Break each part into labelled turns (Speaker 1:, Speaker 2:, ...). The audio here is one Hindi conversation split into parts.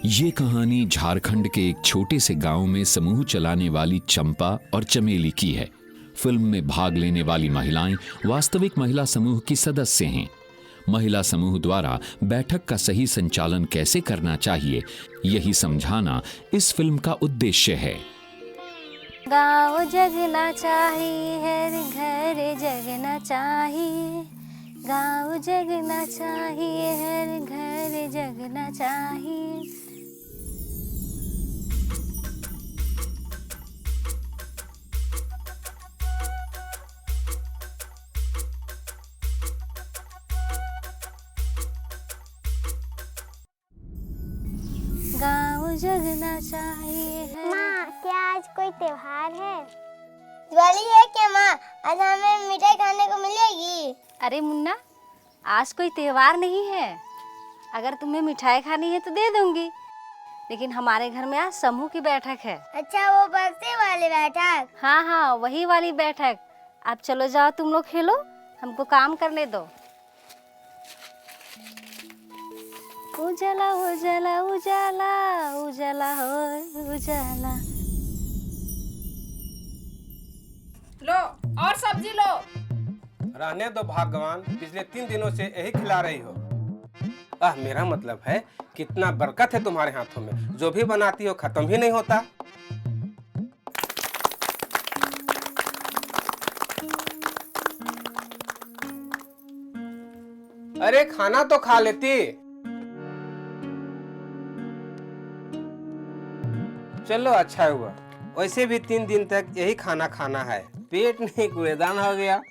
Speaker 1: ये कहानी झारखंड के एक छोटे से गांव में समूह चलाने वाली चंपा और चमेली की है। फिल्म में भाग लेने वाली महिलाएं वास्तविक महिला समूह की सदस्य हैं। महिला समूह द्वारा बैठक का सही संचालन कैसे करना चाहिए, यही समझाना इस फिल्म का उद्देश्य है।
Speaker 2: गाँव जगना चाहिए, घर जगना चाहिए, गाँव जगना चाहिए, घर जगना चाहिए। गाँव जगना चाहिए।
Speaker 3: माँ, क्या आज कोई त्योहार है? दिवाली है क्या माँ? आज हमें मिठाई खाने को मिलेगी।
Speaker 2: अरे मुन्ना, आज कोई त्योहार नहीं है। अगर तुम्हें मिठाई खानी है तो दे दूंगी, लेकिन हमारे घर में आज समूह की बैठक है।
Speaker 3: अच्छा, वो बर्थडे वाली बैठक?
Speaker 2: हाँ हाँ, वही वाली बैठक। अब चलो जाओ, तुम लोग खेलो, हमको काम करने दो। उजाला उजाला उजाला उजाला हो उजाला।
Speaker 4: लो और सब्जी लो।
Speaker 5: रहने दो भगवान, पिछले 3 दिनों से यही खिला रही हो। मेरा मतलब है कितना बरकत है तुम्हारे हाथों में, जो भी बनाती हो खत्म ही नहीं होता। अरे खाना तो खा लेती। चलो अच्छा हुआ, वैसे भी 3 दिन तक यही खाना खाना है, पेट नहीं कूड़ेदान हो गया।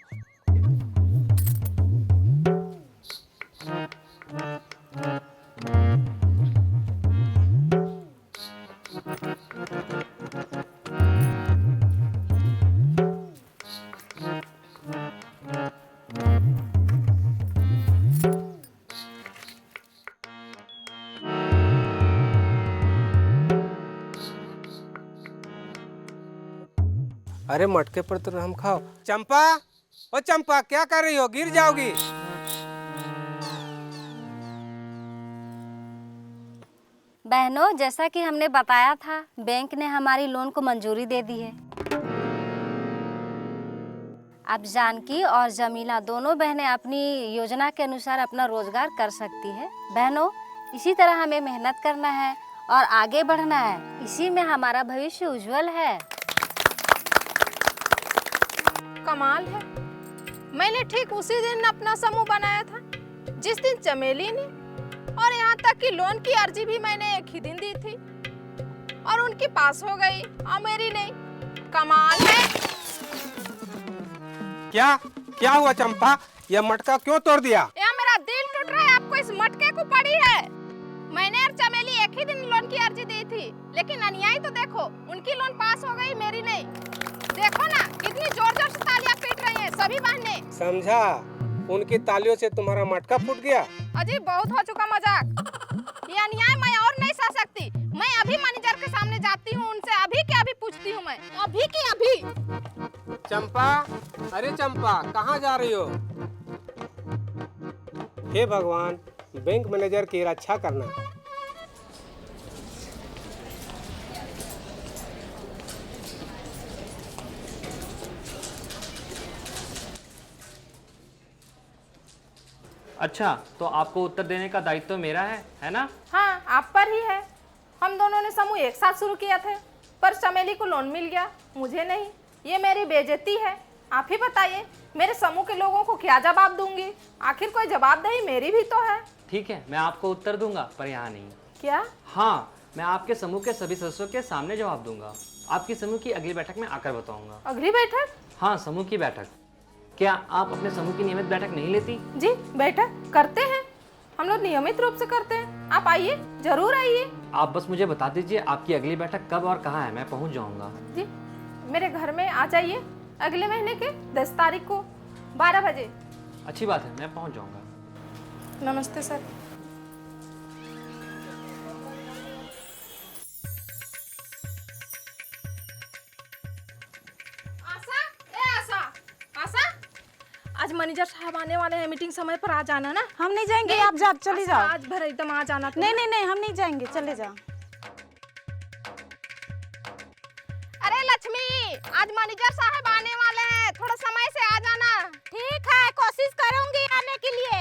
Speaker 5: अरे मटके पर तो हम खाओ। चंपा, ओ चंपा, क्या कर रही हो? गिर जाओगी।
Speaker 2: बहनों, जैसा कि हमने बताया था, बैंक ने हमारी लोन को मंजूरी दे दी है। अब जानकी और जमीला दोनों बहनें अपनी योजना के अनुसार अपना रोजगार कर सकती है। बहनों, इसी तरह हमें मेहनत करना है और आगे बढ़ना है, इसी में हमारा भविष्य उज्जवल है।
Speaker 4: कमाल है, मैंने ठीक उसी दिन अपना समूह बनाया था जिस दिन चमेली ने, और यहाँ तक कि लोन की अर्जी भी मैंने एक ही दिन दी थी और उनकी पास हो गई और मेरी नहीं। कमाल है।
Speaker 5: क्या क्या हुआ चंपा? यह मटका क्यों तोड़ दिया?
Speaker 4: यहाँ मेरा दिल टूट रहा है, आपको इस मटके को पड़ी है। मैंने और चमेली एक ही दिन लोन की अर्जी दी थी, लेकिन अन्याय तो देखो, उनकी लोन पास हो गई, मेरी नहीं। देखो ना, कितनी जोर जोर से तालियां पीट रही हैं सभी बहनें।
Speaker 5: समझा, उनकी तालियों से तुम्हारा मटका फूट गया।
Speaker 4: अजी, बहुत हो चुका मजाक। ये अन्याय मैं और नहीं सह सकती। मैं अभी मैनेजर के सामने जाती हूँ, उनसे अभी के अभी पूछती हूँ, मैं अभी के अभी।
Speaker 5: चंपा, अरे चंपा, कहाँ जा रही हो? हे भगवान, बैंक मैनेजर की रक्षा करना।
Speaker 6: अच्छा, तो आपको उत्तर देने का दायित्व मेरा है ना?
Speaker 4: हाँ, आप पर ही है। हम दोनों ने समूह एक साथ शुरू किया था, पर चमेली को लोन मिल गया, मुझे नहीं। ये मेरी बेइज्जती है। आप ही बताइए, मेरे समूह के लोगों को क्या जवाब दूंगी? आखिर कोई जवाबदेही मेरी भी तो है।
Speaker 6: ठीक है, मैं आपको उत्तर दूंगा, पर यहाँ नहीं।
Speaker 4: क्या?
Speaker 6: हाँ, मैं आपके समूह के सभी सदस्यों के सामने जवाब दूंगा। आपकी समूह की अगली बैठक में आकर बताऊंगा।
Speaker 4: अगली बैठक?
Speaker 6: हाँ, समूह की बैठक। क्या आप अपने समूह की नियमित बैठक नहीं लेती?
Speaker 4: जी, बैठक करते हैं, हम लोग नियमित रूप से करते हैं। आप आइए, जरूर आइए।
Speaker 6: आप बस मुझे बता दीजिए आपकी अगली बैठक कब और कहाँ है, मैं पहुँच जाऊँगा।
Speaker 4: जी, मेरे घर में आ जाइए अगले महीने के 10 तारीख को 12 बजे।
Speaker 6: अच्छी बात है, मैं पहुँच जाऊँगा।
Speaker 4: नमस्ते सर। आज मैनेजर साहब आने वाले हैं, मीटिंग समय पर आ जाना ना।
Speaker 7: हम नहीं जाएंगे, आप जा चले जाओ।
Speaker 4: आज भर एकदम आ जाना।
Speaker 7: नहीं नहीं नहीं, हम नहीं जाएंगे, चले जाओ।
Speaker 4: आज मैनेजर साहब आने वाले हैं, थोड़ा समय से आ जाना। ठीक है, कोशिश करूंगी आने के लिए।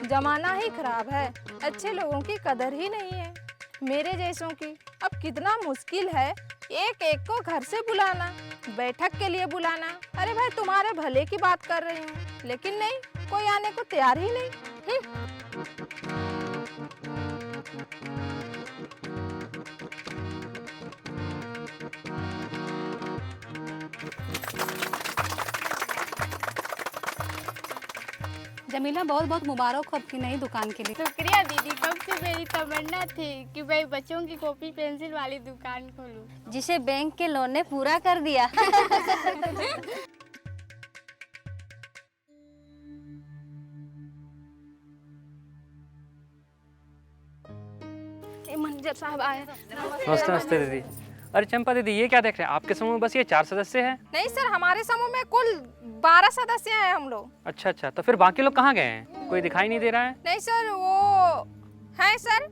Speaker 4: जमाना ही खराब है, अच्छे लोगों की कदर ही नहीं है, मेरे जैसों की। अब कितना मुश्किल है एक एक को घर से बुलाना, बैठक के लिए बुलाना। अरे भाई तुम्हारे भले की बात कर रही हूँ, लेकिन नहीं, कोई आने को तैयार ही नहीं।
Speaker 7: जमीला, बहुत बहुत मुबारक हो आपकी नई दुकान के लिए।
Speaker 3: शुक्रिया दीदी, कब से मेरी तमन्ना थी कि मैं बच्चों की कॉपी पेंसिल वाली दुकान खोलूं,
Speaker 2: जिसे बैंक के लोन ने पूरा कर दिया।
Speaker 4: मैनेजर साहब आए।
Speaker 6: नमस्ते नमस्ते दीदी। अरे चंपा दीदी, ये क्या देख रहे हैं? आपके समूह में बस ये 4 सदस्य हैं?
Speaker 4: नहीं सर, हमारे समूह में कुल 12 सदस्य हैं हम लोग।
Speaker 6: अच्छा अच्छा, तो फिर बाकी लोग कहाँ गए हैं? कोई दिखाई नहीं दे रहा है।
Speaker 4: नहीं सर, वो है सर।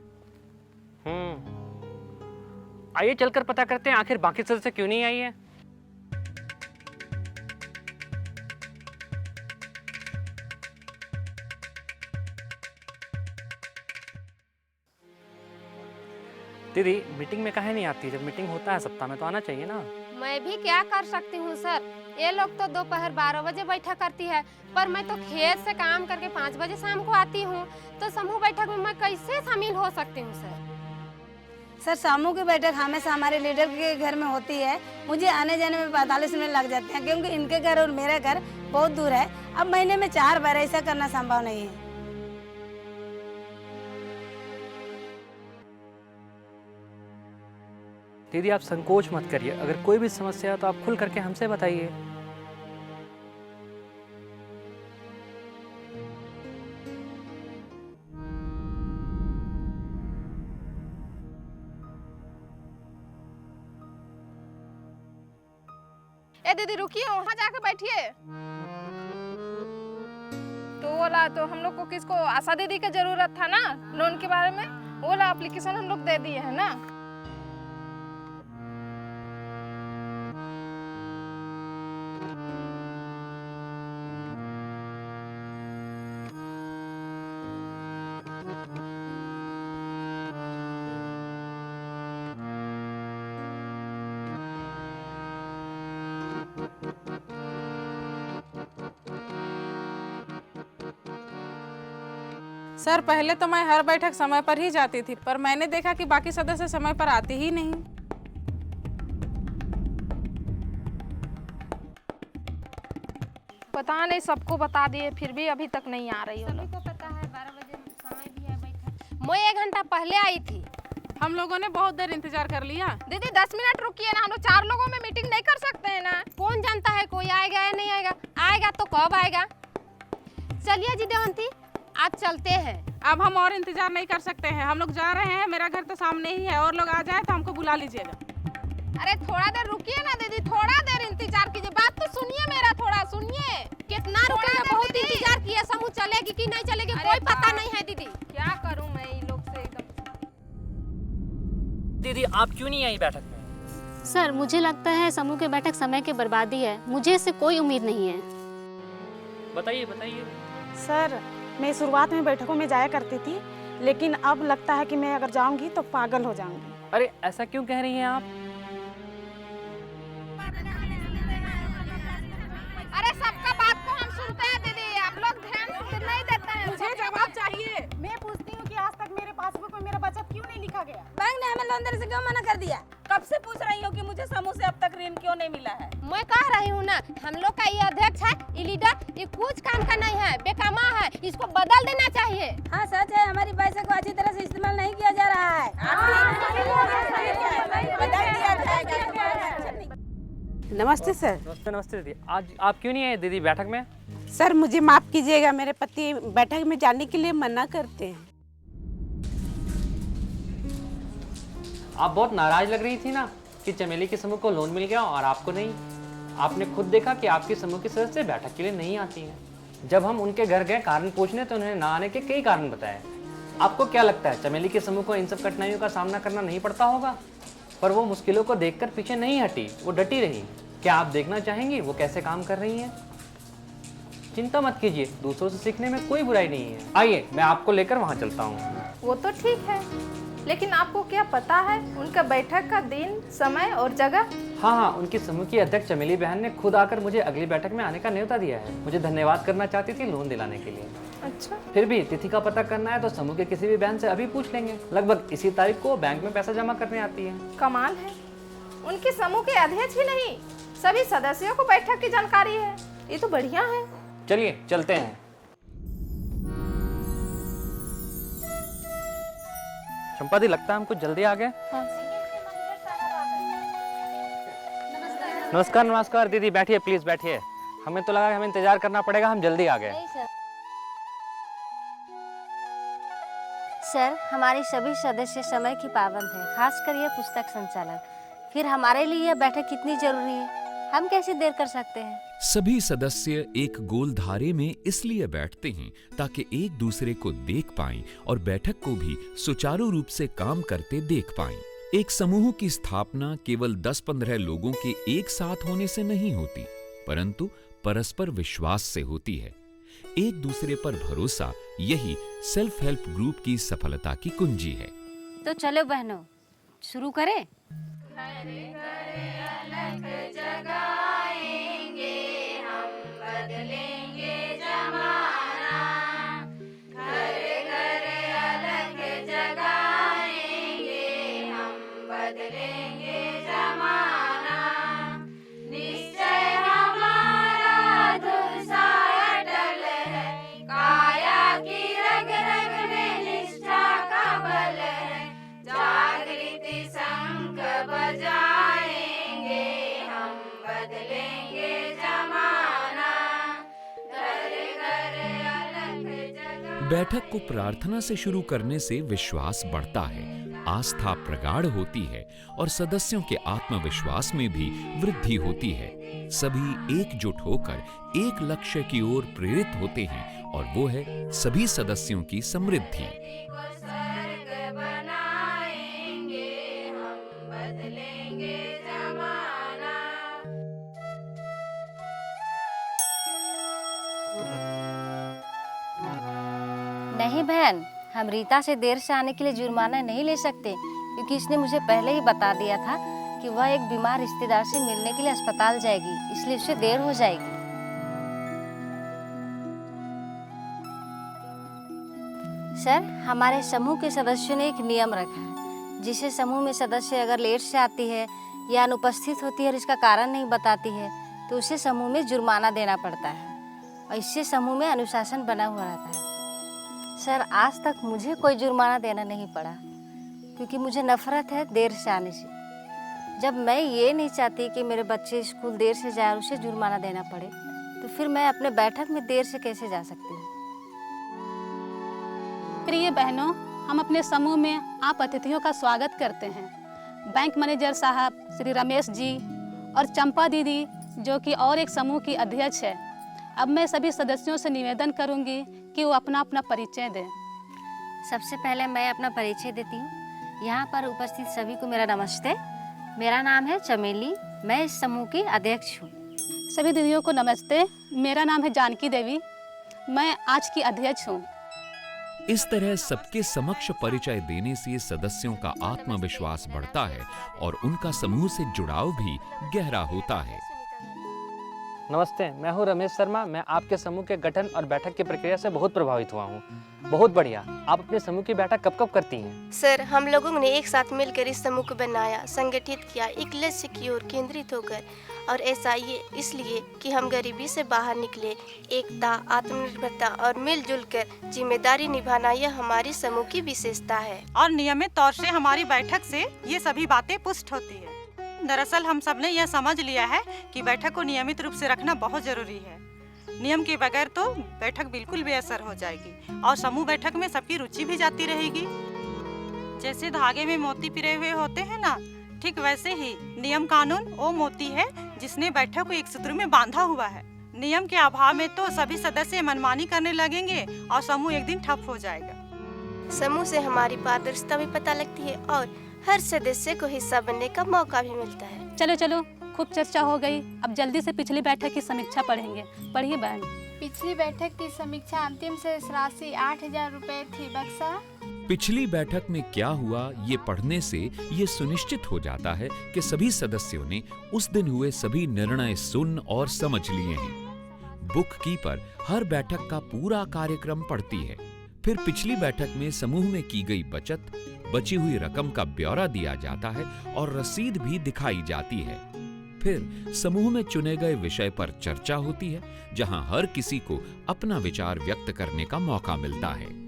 Speaker 6: आइए चलकर पता करते हैं आखिर बाकी सदस्य क्यों नहीं आई है। दीदी, मीटिंग में काहे नहीं आती? जब मीटिंग होता है सप्ताह में तो आना चाहिए ना।
Speaker 8: मैं भी क्या कर सकती हूँ सर, ये लोग तो दोपहर 12 बजे बैठक करती है, पर मैं तो खेत से काम करके 5 बजे शाम को आती हूँ, तो समूह बैठक में मैं कैसे शामिल हो सकती हूँ सर?
Speaker 7: सर, समूह की बैठक हमेशा हमारे लीडर के घर में होती है। मुझे आने जाने में 45 मिनट लग जाते हैं, क्योंकि इनके घर और मेरा घर बहुत दूर है। अब महीने में 4 बार ऐसा करना संभव नहीं है।
Speaker 6: दीदी, आप संकोच मत करिए, अगर कोई भी समस्या है तो आप खुल करके हमसे बताइए।
Speaker 4: ए दीदी रुकिए, वहाँ जाकर बैठिए। तो बोला तो हम लोग को किसको, आशा दीदी की जरूरत था ना लोन के बारे में, वो वाला एप्लीकेशन हम लोग दे दिए है ना।
Speaker 9: सर, पहले तो मैं हर बैठक समय पर ही जाती थी, पर मैंने देखा कि बाकी सदस्य समय पर आते ही नहीं।
Speaker 4: पता नहीं, सबको बता दिए फिर भी अभी तक नहीं आ रही हो।
Speaker 8: सभी को पता है 12 बजे समय भी है बैठक। मैं 1 घंटा पहले आई थी।
Speaker 9: हम लोगों ने बहुत देर इंतजार कर लिया।
Speaker 4: दीदी 10 मिनट रुकिए ना, हम लोग 4 लोगों में मीटिंग नहीं कर सकते हैं ना।
Speaker 8: कौन जानता है कोई आएगा या नहीं आएगा? आएगा तो कब आएगा? चलिए जी देवंती, आज चलते हैं।
Speaker 9: अब हम और इंतजार नहीं कर सकते हैं, हम लोग जा रहे हैं। मेरा घर तो सामने ही है, और लोग आ जाए तो हमको बुला लीजिएगा।
Speaker 4: अरे थोड़ा देर रुकिए ना दीदी, थोड़ा देर इंतजार कीजिए, बात तो सुनिए मेरा, थोड़ा सुनिए।
Speaker 8: कितना रुकेगा? बहुत इंतजार किया, समूह चलेगी कि नहीं चलेगी कोई पता नहीं है दीदी।
Speaker 4: क्या करूं मैं इन लोग से एकदम।
Speaker 6: दीदी, आप क्यों नहीं आई बैठक में?
Speaker 10: सर, मुझे लगता है समूह की बैठक समय की बर्बादी है, मुझे इससे कोई उम्मीद नहीं है।
Speaker 6: बताइए बताइए।
Speaker 9: सर, मैं शुरुआत में बैठकों में जाया करती थी, लेकिन अब लगता है कि मैं अगर जाऊंगी तो पागल हो जाऊंगी।
Speaker 6: अरे ऐसा क्यों कह रही हैं आप?
Speaker 4: अरे सबका बात को हम सुनते हैं दीदी, आप लोग ध्यान नहीं देते हैं।
Speaker 9: मुझे जवाब चाहिए। मैं पूछती हूँ कि आज तक मेरे पासबुक में मेरा बचत क्यों नहीं लिखा गया?
Speaker 7: बैंक ने हमें लोन देने से क्यों मना कर दिया?
Speaker 9: कब से पूछ रही हूँ कि मुझे समूह से अब तक ऋण क्यों नहीं मिला है?
Speaker 8: मैं कह रही हूँ ना, हम लोग का ये अध्यक्ष है, ये लीडर, ये कुछ काम का नहीं है, बेकामा है, इसको बदल देना चाहिए।
Speaker 7: हाँ सच है, हमारी पैसे को अच्छी तरह से इस्तेमाल नहीं किया जा रहा है।
Speaker 9: नमस्ते सर।
Speaker 6: नमस्ते नमस्ते दीदी, आज आप क्यों नहीं आए दीदी बैठक में?
Speaker 9: सर, मुझे माफ कीजिएगा, मेरे पति बैठक में जाने के लिए मना करते हैं।
Speaker 6: आप बहुत नाराज लग रही थी ना, कि चमेली के समूह को लोन मिल गया और आपको नहीं। आपने खुद देखा कि आपके समूह के सदस्य बैठक के लिए नहीं आती हैं। जब हम उनके घर गए कारण पूछने तो उन्होंने ना आने के कई कारण बताए। आपको क्या लगता है चमेली के समूह को इन सब कठिनाइयों का सामना करना नहीं पड़ता होगा? पर वो मुश्किलों को देखकर पीछे नहीं हटी, वो डटी रही। क्या आप देखना चाहेंगी वो कैसे काम कर रही हैं? चिंता मत कीजिए, दूसरों से सीखने में कोई बुराई नहीं है। आइए मैं आपको लेकर वहाँ चलता हूँ।
Speaker 4: वो तो ठीक है, लेकिन आपको क्या पता है उनका बैठक का दिन, समय और जगह?
Speaker 6: हाँ, उनकी समूह की अध्यक्ष चमेली बहन ने खुद आकर मुझे अगली बैठक में आने का न्योता दिया है। मुझे धन्यवाद करना चाहती थी लोन दिलाने के लिए।
Speaker 4: अच्छा,
Speaker 6: फिर भी तिथि का पता करना है तो समूह के किसी भी बहन से अभी पूछ लेंगे। लगभग इसी तारीख को बैंक में पैसा जमा करने आती है।
Speaker 4: कमाल है, उनके समूह के अध्यक्ष ही नहीं सभी सदस्यों को बैठक की जानकारी है। ये तो बढ़िया है।
Speaker 6: चलिए चलते हैं। चंपा दी, लगता है हम कुछ जल्दी आ गए। नमस्कार। नमस्कार दीदी, बैठिए प्लीज बैठिए। हमें तो लगा हमें इंतजार करना पड़ेगा, हम जल्दी आ गए।
Speaker 2: सर, हमारी सभी सदस्य समय की पाबंद है, खासकर यह पुस्तक संचालक। फिर हमारे लिए यह बैठक कितनी जरूरी है, हम कैसे देर कर सकते हैं?
Speaker 1: सभी सदस्य एक गोल धारे में इसलिए बैठते हैं ताकि एक दूसरे को देख पाएं और बैठक को भी सुचारू रूप से काम करते देख पाएं। एक समूह की स्थापना केवल 10-15 लोगों के एक साथ होने से नहीं होती, परंतु परस्पर विश्वास से होती है। एक दूसरे पर भरोसा, यही सेल्फ हेल्प ग्रुप की सफलता की कुंजी है।
Speaker 2: तो चलो बहनों, शुरू करें।
Speaker 1: बैठक को प्रार्थना से शुरू करने से विश्वास बढ़ता है, आस्था प्रगाढ़ होती है और सदस्यों के आत्मविश्वास में भी वृद्धि होती है। सभी एकजुट होकर एक लक्ष्य की ओर प्रेरित होते हैं और वो है सभी सदस्यों की समृद्धि।
Speaker 2: नहीं बहन, हम रीता से देर से आने के लिए जुर्माना नहीं ले सकते, क्योंकि इसने मुझे पहले ही बता दिया था कि वह एक बीमार रिश्तेदार से मिलने के लिए अस्पताल जाएगी, इसलिए उसे देर हो जाएगी। सर, हमारे समूह के सदस्यों ने एक नियम रखा है, जिसे समूह में सदस्य अगर लेट से आती है या अनुपस्थित होती है और इसका कारण नहीं बताती है तो उसे समूह में जुर्माना देना पड़ता है और इससे समूह में अनुशासन बना हुआ रहता है। सर, आज तक मुझे कोई जुर्माना देना नहीं पड़ा, क्योंकि मुझे नफरत है देर से आने से। जब मैं ये नहीं चाहती कि मेरे बच्चे स्कूल देर से जाए और उसे जुर्माना देना पड़े, तो फिर मैं अपने बैठक में देर से कैसे जा सकती हूँ?
Speaker 10: प्रिय बहनों, हम अपने समूह में आप अतिथियों का स्वागत करते हैं। बैंक मैनेजर साहब श्री रमेश जी और चंपा दीदी, जो कि और एक समूह की अध्यक्ष है। अब मैं सभी सदस्यों से निवेदन करूंगी कि वो अपना अपना परिचय दें।
Speaker 2: सबसे पहले मैं अपना परिचय देती हूँ। यहाँ पर उपस्थित सभी को मेरा नमस्ते। मेरा नाम है चमेली, मैं इस समूह की अध्यक्ष हूँ।
Speaker 10: सभी दीदियों को नमस्ते। मेरा नाम है जानकी देवी, मैं आज की अध्यक्ष हूँ।
Speaker 1: इस तरह सबके समक्ष परिचय देने से सदस्यों का आत्मविश्वास बढ़ता है और उनका समूह से जुड़ाव भी गहरा होता है।
Speaker 6: नमस्ते, मैं हूँ रमेश शर्मा। मैं आपके समूह के गठन और बैठक की प्रक्रिया से बहुत प्रभावित हुआ हूँ। बहुत बढ़िया। आप अपने समूह की बैठक कब कब करती हैं?
Speaker 3: सर, हम लोगों ने एक साथ मिलकर इस समूह को बनाया, संगठित किया, एक लक्ष्य की ओर केंद्रित होकर, और ऐसा ये इसलिए कि हम गरीबी से बाहर निकले। एकता, आत्मनिर्भरता और मिलजुल कर जिम्मेदारी निभाना, यह हमारी समूह की विशेषता है।
Speaker 9: और नियमित तौर से हमारी बैठक से ये सभी बातें पुष्ट होती है। दरअसल हम सब ने यह समझ लिया है कि बैठक को नियमित रूप से रखना बहुत जरूरी है। नियम के बगैर तो बैठक बिल्कुल बेअसर हो जाएगी और समूह बैठक में सबकी रुचि भी जाती रहेगी। जैसे धागे में मोती पिरे हुए होते हैं ना, ठीक वैसे ही नियम कानून वो मोती है जिसने बैठक को एक सूत्र में बांधा हुआ है। नियम के अभाव में तो सभी सदस्य मनमानी करने लगेंगे और समूह एक दिन ठप हो जाएगा।
Speaker 3: समूह से हमारी पारदर्शिता भी पता लगती है और हर सदस्य को हिस्सा बनने का मौका भी मिलता है।
Speaker 10: चलो चलो, खूब चर्चा हो गई, अब जल्दी से पिछली बैठक की समीक्षा पढ़ेंगे। पढ़िए बहन।
Speaker 8: पिछली बैठक की समीक्षा अंतिम शेष राशि 8,000 रुपए थी। बक्सा
Speaker 1: पिछली बैठक में क्या हुआ ये पढ़ने से ये सुनिश्चित हो जाता है कि सभी सदस्यों ने उस दिन हुए सभी निर्णय सुन और समझ लिए हैं। बुक कीपर हर बैठक का पूरा कार्यक्रम पढ़ती है। फिर पिछली बैठक में समूह में की गई बचत, बची हुई रकम का ब्यौरा दिया जाता है और रसीद भी दिखाई जाती है। फिर समूह में चुने गए विषय पर चर्चा होती है, जहां हर किसी को अपना विचार व्यक्त करने का मौका मिलता है।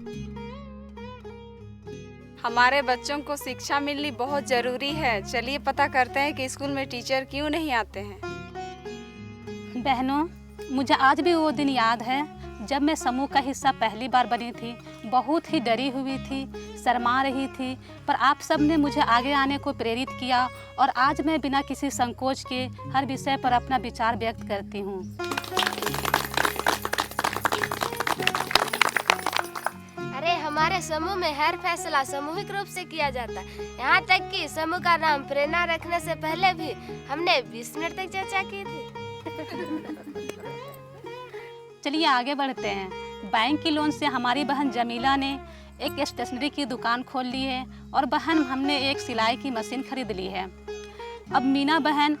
Speaker 11: हमारे बच्चों को शिक्षा मिलनी बहुत जरूरी है। चलिए पता करते हैं कि स्कूल में टीचर क्यों नहीं आते हैं।
Speaker 10: बहनों, मुझे आज भी वो दिन याद है जब मैं समूह का हिस्सा पहली बार बनी थी। बहुत ही डरी हुई थी, शर्मा रही थी, पर आप सब ने मुझे आगे आने को प्रेरित किया और आज मैं बिना किसी संकोच के हर विषय पर अपना विचार व्यक्त करती हूँ।
Speaker 3: अरे हमारे समूह में हर फैसला सामूहिक रूप से किया जाता है। यहाँ तक कि समूह का नाम प्रेरणा रखने से पहले भी हमने 20 मिनट तक चर्चा की थी।
Speaker 10: चलिए आगे बढ़ते हैं। बैंक की लोन से हमारी बहन जमीला ने एक स्टेशनरी की दुकान खोल ली है और बहन हमने एक सिलाई की मशीन खरीद ली है। अब मीना बहन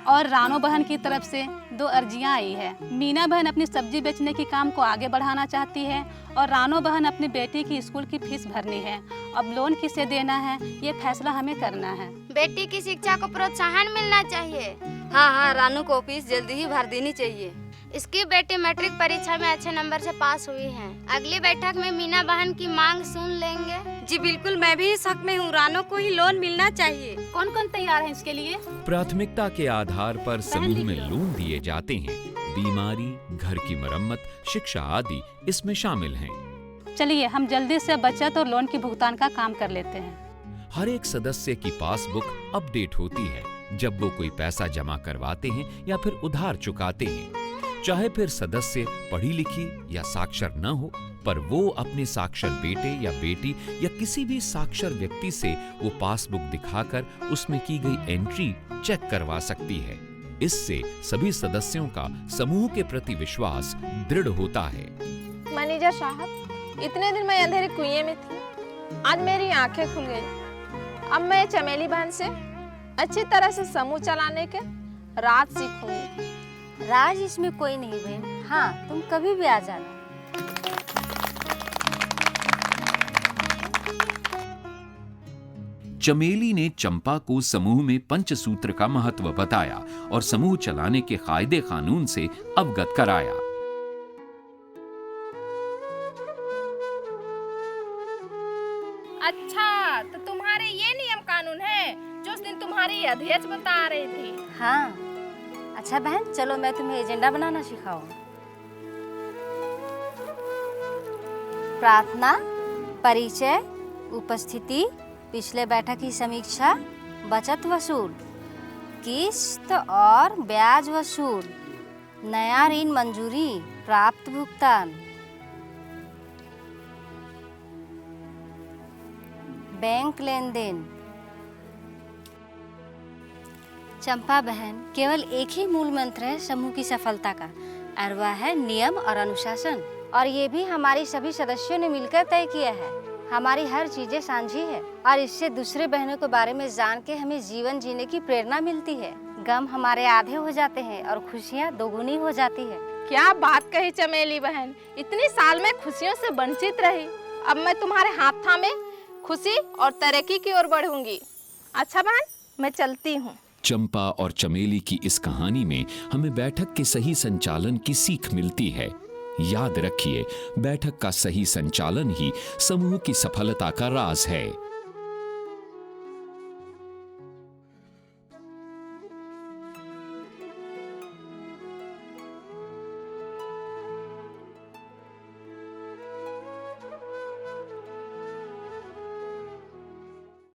Speaker 10: और रानो बहन की तरफ से 2 अर्जियां आई है। मीना बहन अपनी सब्जी बेचने के काम को आगे बढ़ाना चाहती है और रानो बहन अपनी बेटी की स्कूल की फीस भरनी है। अब लोन किसे देना है ये फैसला हमें करना है।
Speaker 3: बेटी की शिक्षा को प्रोत्साहन मिलना चाहिए।
Speaker 2: हाँ, रानू को फीस जल्दी ही भर देनी चाहिए।
Speaker 3: इसकी बेटी मैट्रिक परीक्षा में अच्छे नंबर से पास हुई है। अगली बैठक में मीना बहन की मांग सुन लेंगे।
Speaker 11: जी बिल्कुल, मैं भी इस हक में हूँ। रानो को ही लोन मिलना चाहिए।
Speaker 10: कौन कौन तैयार है इसके लिए?
Speaker 1: प्राथमिकता के आधार पर समूह में लोन दिए जाते हैं। बीमारी, घर की मरम्मत, शिक्षा आदि इसमें शामिल हैं।
Speaker 10: चलिए हम जल्दी से बचत और लोन की भुगतान का काम कर लेते हैं।
Speaker 1: हर एक सदस्य की पासबुक अपडेट होती है जब वो कोई पैसा जमा करवाते हैं या फिर उधार चुकाते हैं। चाहे फिर सदस्य पढ़ी लिखी या साक्षर न हो, पर वो अपने साक्षर बेटे या बेटी या किसी भी साक्षर व्यक्ति से वो पासबुक दिखाकर उसमें की गई एंट्री चेक करवा सकती है। इससे सभी सदस्यों का समूह के प्रति विश्वास दृढ़ होता है।
Speaker 4: मैनेजर साहब, इतने दिन मैं अंधेरे कुएं में थी, आज मेरी आंखें खुल गई। अब मैं चमेली बहन से अच्छी तरह से समूह चलाने के राज सीखूंगी।
Speaker 2: राज इसमें कोई नहीं बहन। हाँ, तुम कभी भी आ जाना।
Speaker 1: चमेली ने चंपा को समूह में पंचसूत्र का महत्व बताया और समूह चलाने के कायदे कानून से अवगत कराया।
Speaker 4: अच्छा, तो तुम्हारे ये नियम कानून है जो उस दिन तुम्हारी अध्यक्ष बता रही थी।
Speaker 2: हाँ, अच्छा बहन, चलो मैं तुम्हें एजेंडा बनाना सिखाऊं। प्रार्थना, परिचय, उपस्थिति, पिछले बैठक की समीक्षा, बचत वसूल, किस्त और ब्याज वसूल, नया ऋण मंजूरी, प्राप्त भुगतान, बैंक लेन देन। चंपा बहन, केवल एक ही मूल मंत्र है समूह की सफलता का, और वह है नियम और अनुशासन। और ये भी हमारी सभी सदस्यों ने मिलकर तय किया है। हमारी हर चीजें साझी है और इससे दूसरे बहनों के बारे में जान के हमें जीवन जीने की प्रेरणा मिलती है। गम हमारे आधे हो जाते हैं और खुशियाँ दोगुनी हो जाती है।
Speaker 4: क्या बात कही चमेली बहन, इतनी साल में खुशियों से वंचित रही। अब मैं तुम्हारे हाथ थामे खुशी और तरक्की की ओर बढ़ूंगी। अच्छा बहन, मैं चलती हूँ।
Speaker 1: चंपा और चमेली की इस कहानी में हमें बैठक के सही संचालन की सीख मिलती है। याद रखिए, बैठक का सही संचालन ही समूह की सफलता का राज है।